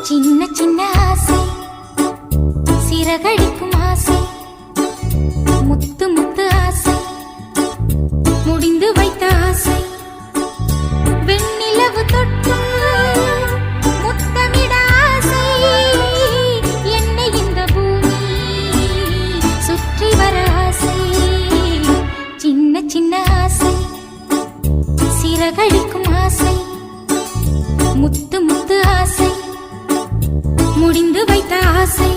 சின்ன சின்ன ஆசை, சிறகடிக்கும் ஆசை, முத்து முத்து ஆசை, முடிந்து வைத்த ஆசை, வெண்ணிலவு தொட்டு முத்தமிட ஆசை, என்னை இந்த பூமி சுற்றி வர ஆசை. சின்ன சின்ன ஆசை, சிறகடிக்கும் ஆசை, முத்து முத்து ஆசை, முடிந்து வைத்த ஆசை.